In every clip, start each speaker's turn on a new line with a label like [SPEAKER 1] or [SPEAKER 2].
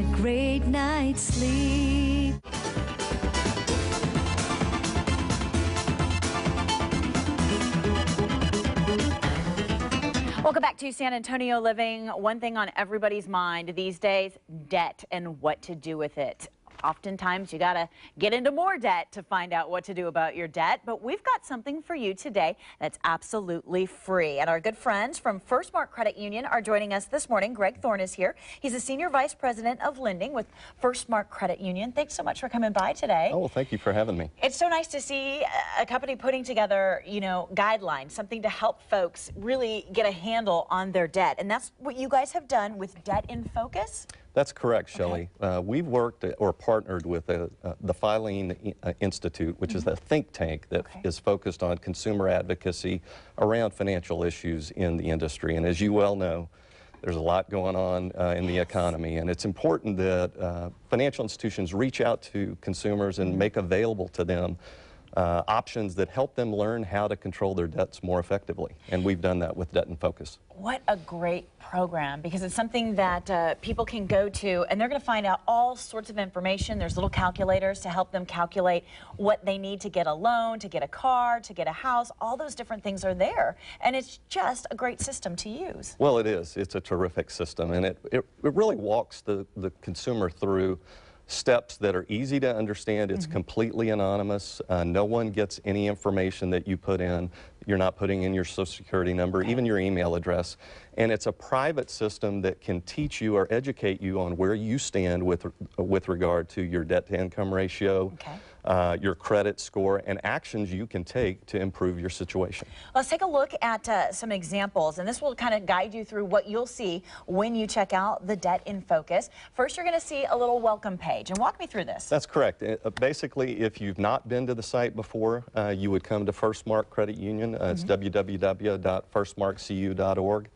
[SPEAKER 1] a great night's sleep.
[SPEAKER 2] Welcome back to San Antonio Living. One thing on everybody's mind these days, debt and what to do with it. Oftentimes, you got to get into more debt to find out what to do about your debt. But we've got something for you today that's absolutely free. And our good friends from Firstmark Credit Union are joining us this morning. Greg Thorne is here. He's a Senior Vice President of Lending with Firstmark Credit Union. Thanks so much for coming by today.
[SPEAKER 3] Oh, well, thank you for having me.
[SPEAKER 2] It's so nice to see a company putting together, guidelines, something to help folks really get a handle on their debt. And that's what you guys have done with Debt in Focus?
[SPEAKER 3] That's correct, Shelley. We've worked or partnered with the Filing Institute, which is a think tank that is focused on consumer advocacy around financial issues in the industry. And as you well know, there's a lot going on in the economy, and it's important that financial institutions reach out to consumers and make available to them options that help them learn how to control their debts more effectively. And we've done that with Debt in Focus.
[SPEAKER 2] What a great program, because it's something that people can go to and they're going to find out all sorts of information. There's little calculators to help them calculate what they need to get a loan, to get a car, to get a house. All those different things are there, and it's just a great system to use.
[SPEAKER 3] Well, it is. It's a terrific system, and it really walks the consumer through steps that are easy to understand. It's completely anonymous. No one gets any information that you put in. You're not putting in your Social Security number, even your email address. And it's a private system that can teach you or educate you on where you stand with regard to your debt-to-income ratio, your credit score, and actions you can take to improve your situation.
[SPEAKER 2] Let's take a look at some examples, and this will kind of guide you through what you'll see when you check out the Debt in Focus. First, you're going to see a little welcome page, and walk me through this. That's
[SPEAKER 3] correct. Basically, if you've not been to the site before, you would come to Firstmark Credit Union. It's www.firstmarkcu.org.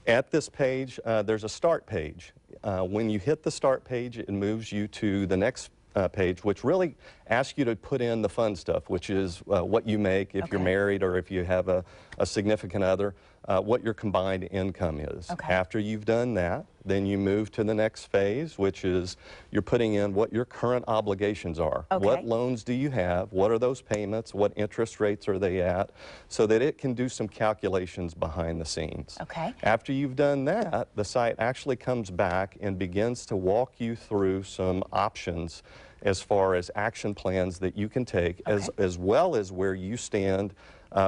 [SPEAKER 3] At this page, there's a start page. When you hit the start page, it moves you to the next page, which really asks you to put in the fun stuff, which is what you make if you're married or if you have a significant other, what your combined income is. After you've done that, then you move to the next phase, which is you're putting in what your current obligations are. What loans do you have? What are those payments? What interest rates are they at? So that it can do some calculations behind the scenes. After you've done that, the site actually comes back and begins to walk you through some options as far as action plans that you can take, as well as where you stand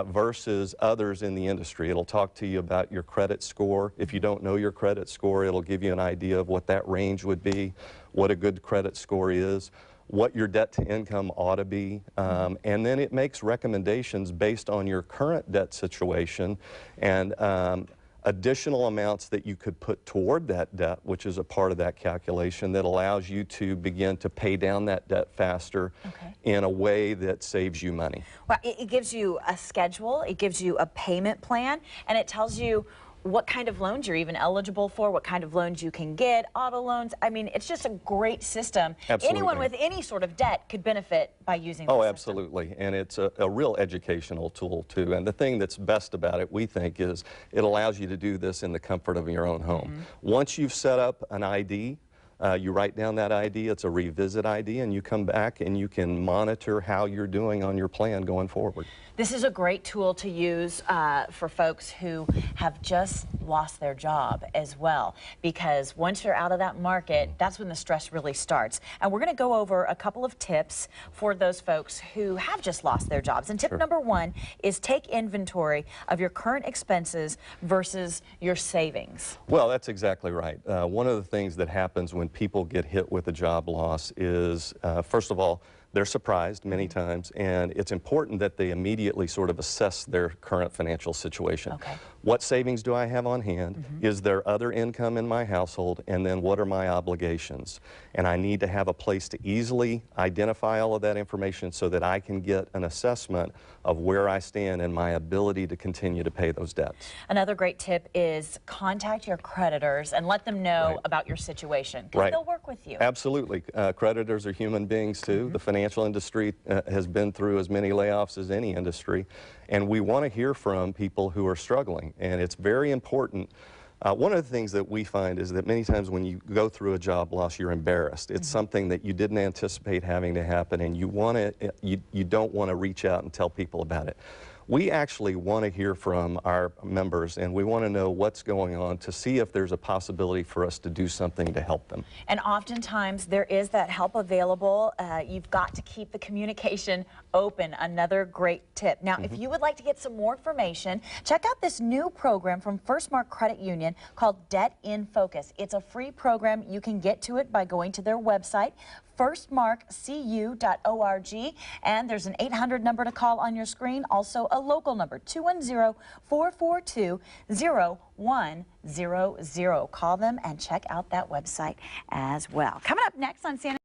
[SPEAKER 3] versus others in the industry. It'll talk to you about your credit score. If you don't know your credit score, it'll give you an idea of what that range would be, what a good credit score is, what your debt to income ought to be, and then it makes recommendations based on your current debt situation and additional amounts that you could put toward that debt, which is a part of that calculation that allows you to begin to pay down that debt faster in a way that saves you money.
[SPEAKER 2] Well, it gives you a schedule, it gives you a payment plan, and it tells you what kind of loans you're even eligible for, what kind of loans you can get, auto loans. I mean, it's just a great system. Anyone with any sort of debt could benefit by using this system.
[SPEAKER 3] Absolutely. And it's a real educational tool, too. And the thing that's best about it, we think, is it allows you to do this in the comfort of your own home. Once you've set up an ID, you write down that ID, it's a revisit ID, and you come back and you can monitor how you're doing on your plan going forward.
[SPEAKER 2] This is a great tool to use for folks who have just lost their job as well, because once you're out of that market, that's when the stress really starts. And we're going to go over a couple of tips for those folks who have just lost their jobs. And tip number one is take inventory of your current expenses versus your savings.
[SPEAKER 3] Well, that's exactly right. One of the things that happens when people get hit with a job loss is, first of all, they're surprised many times, and it's important that they immediately sort of assess their current financial situation. What savings do I have on hand? Is there other income in my household? And then what are my obligations? And I need to have a place to easily identify all of that information so that I can get an assessment of where I stand and my ability to continue to pay those debts.
[SPEAKER 2] Another great tip is contact your creditors and let them know about your situation, because they'll work with you.
[SPEAKER 3] Absolutely. Creditors are human beings too. The financial industry has been through as many layoffs as any industry, and we want to hear from people who are struggling. And it's very important One of the things that we find is that many times when you go through a job loss, you're embarrassed. It's something that you didn't anticipate having to happen, and you don't want to reach out and tell people about it. We actually want to hear from our members, and we want to know what's going on to see if there's a possibility for us to do something to help them.
[SPEAKER 2] And oftentimes there is that help available. You've got to keep the communication open. Another great tip. Now, if you would like to get some more information, check out this new program from Firstmark Credit Union called Debt in Focus. It's a free program. You can get to it by going to their website, firstmarkcu.org, and there's an 800 number to call on your screen, also a local number, 210-442-0100. Call them and check out that website as well. Coming up next on San